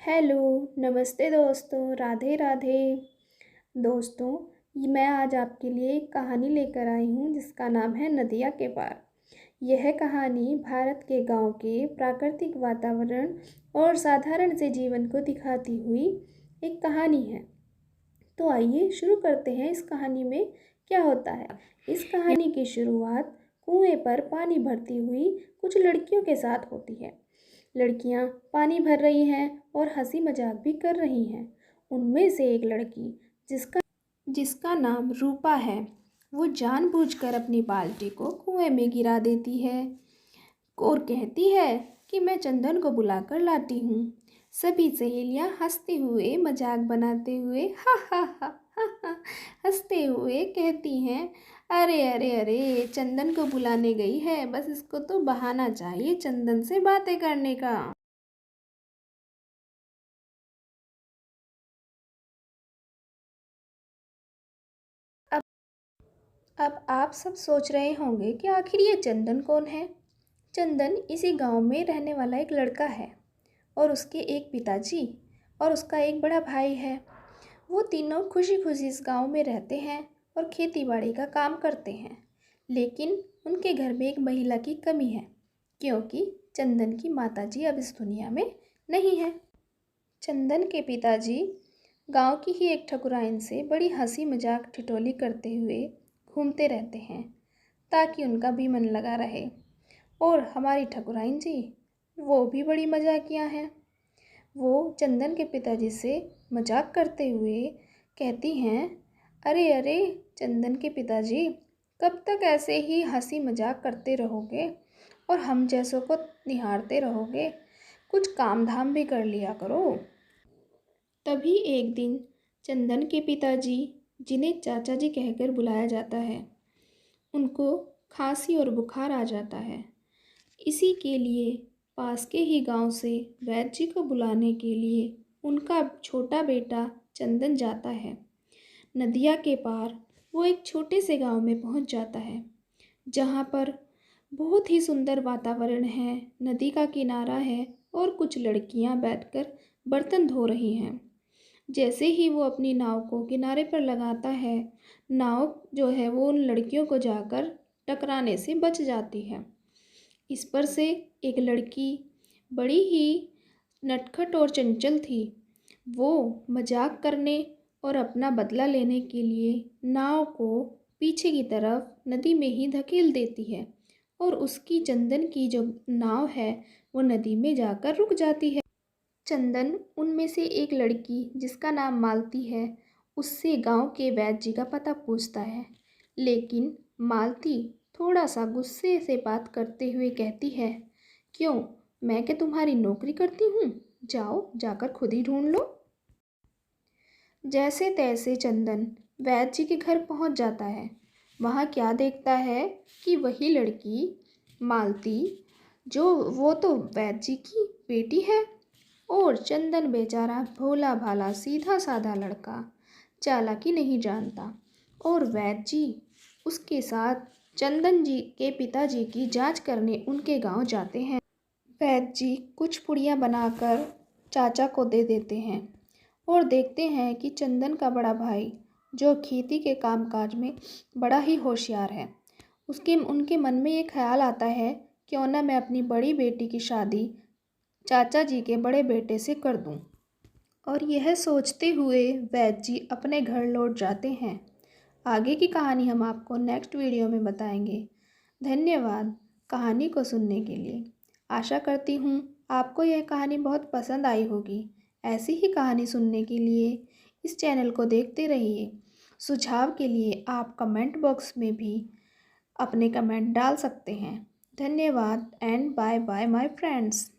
Hello, नमस्ते दोस्तों, राधे राधे। दोस्तों, मैं आज आपके लिए एक कहानी लेकर आई हूँ जिसका नाम है नदिया के पार। यह कहानी भारत के गांव के प्राकृतिक वातावरण और साधारण से जीवन को दिखाती हुई एक कहानी है। तो आइए शुरू करते हैं इस कहानी में क्या होता है। इस कहानी की शुरुआत कुएं पर पानी भरती हुई कुछ लड़कियों के साथ होती है। लड़कियां पानी भर रही हैं और हंसी मजाक भी कर रही हैं। उनमें से एक लड़की जिसका जिसका नाम रूपा है, वो जानबूझकर अपनी बाल्टी को कुएं में गिरा देती है और कहती है कि मैं चंदन को बुलाकर लाती हूँ। सभी सहेलियाँ हंसते हुए मजाक बनाते हुए हा हंसते हुए कहती हैं, अरे अरे अरे, चंदन को बुलाने गई है, बस इसको तो बहाना चाहिए चंदन से बातें करने का। अब अब आप सब सोच रहे होंगे कि आखिर ये चंदन कौन है। चंदन इसी गांव में रहने वाला एक लड़का है और उसके एक पिताजी और उसका एक बड़ा भाई है। वो तीनों खुशी खुशी इस गांव में रहते हैं और खेती बाड़ी का काम करते हैं। लेकिन उनके घर में एक महिला की कमी है, क्योंकि चंदन की माताजी अब इस दुनिया में नहीं है। चंदन के पिताजी गांव की ही एक ठकुराइन से बड़ी हंसी मजाक ठिठोली करते हुए घूमते रहते हैं ताकि उनका भी मन लगा रहे। और हमारी ठकुराइन जी, वो भी बड़ी मजाकिया हैं। वो चंदन के पिताजी से मजाक करते हुए कहती हैं, अरे अरे चंदन के पिताजी, कब तक ऐसे ही हंसी मजाक करते रहोगे और हम जैसों को निहारते रहोगे? कुछ काम धाम भी कर लिया करो। तभी एक दिन चंदन के पिताजी, जिन्हें चाचा जी कहकर बुलाया जाता है, उनको खांसी और बुखार आ जाता है। इसी के लिए पास के ही गांव से वैद्य जी को बुलाने के लिए उनका छोटा बेटा चंदन जाता है। नदिया के पार वो एक छोटे से गांव में पहुंच जाता है, जहां पर बहुत ही सुंदर वातावरण है, नदी का किनारा है और कुछ लड़कियां बैठकर बर्तन धो रही हैं। जैसे ही वो अपनी नाव को किनारे पर लगाता है, नाव जो है वो उन लड़कियों को जाकर टकराने से बच जाती है। इस पर से एक लड़की बड़ी ही नटखट और चंचल थी। वो मजाक करने और अपना बदला लेने के लिए नाव को पीछे की तरफ नदी में ही धकेल देती है और उसकी चंदन की जो नाव है वो नदी में जाकर रुक जाती है। चंदन उनमें से एक लड़की जिसका नाम मालती है, उससे गांव के वैद्य जी का पता पूछता है। लेकिन मालती थोड़ा सा गुस्से से बात करते हुए कहती है, क्यों, मैं क्या तुम्हारी नौकरी करती हूँ? जाओ जाकर खुद ही ढूंढ लो। जैसे तैसे चंदन वैद्य जी के घर पहुँच जाता है। वहाँ क्या देखता है कि वही लड़की मालती, जो वो तो वैद्य जी की बेटी है। और चंदन बेचारा भोला भाला सीधा साधा लड़का, चालाकी नहीं जानता। और वैद्य जी उसके साथ चंदन जी के पिताजी की जांच करने उनके गांव जाते हैं। वैद्य जी कुछ पुड़ियाँ बनाकर चाचा को दे देते हैं और देखते हैं कि चंदन का बड़ा भाई, जो खेती के कामकाज में बड़ा ही होशियार है, उसके उनके मन में ये ख्याल आता है, क्यों ना मैं अपनी बड़ी बेटी की शादी चाचा जी के बड़े बेटे से कर दूं। और यह सोचते हुए वैद्य जी अपने घर लौट जाते हैं। आगे की कहानी हम आपको नेक्स्ट वीडियो में बताएंगे। धन्यवाद कहानी को सुनने के लिए। आशा करती हूँ आपको यह कहानी बहुत पसंद आई होगी। ऐसी ही कहानी सुनने के लिए इस चैनल को देखते रहिए। सुझाव के लिए आप कमेंट बॉक्स में भी अपने कमेंट डाल सकते हैं। धन्यवाद and bye bye my friends.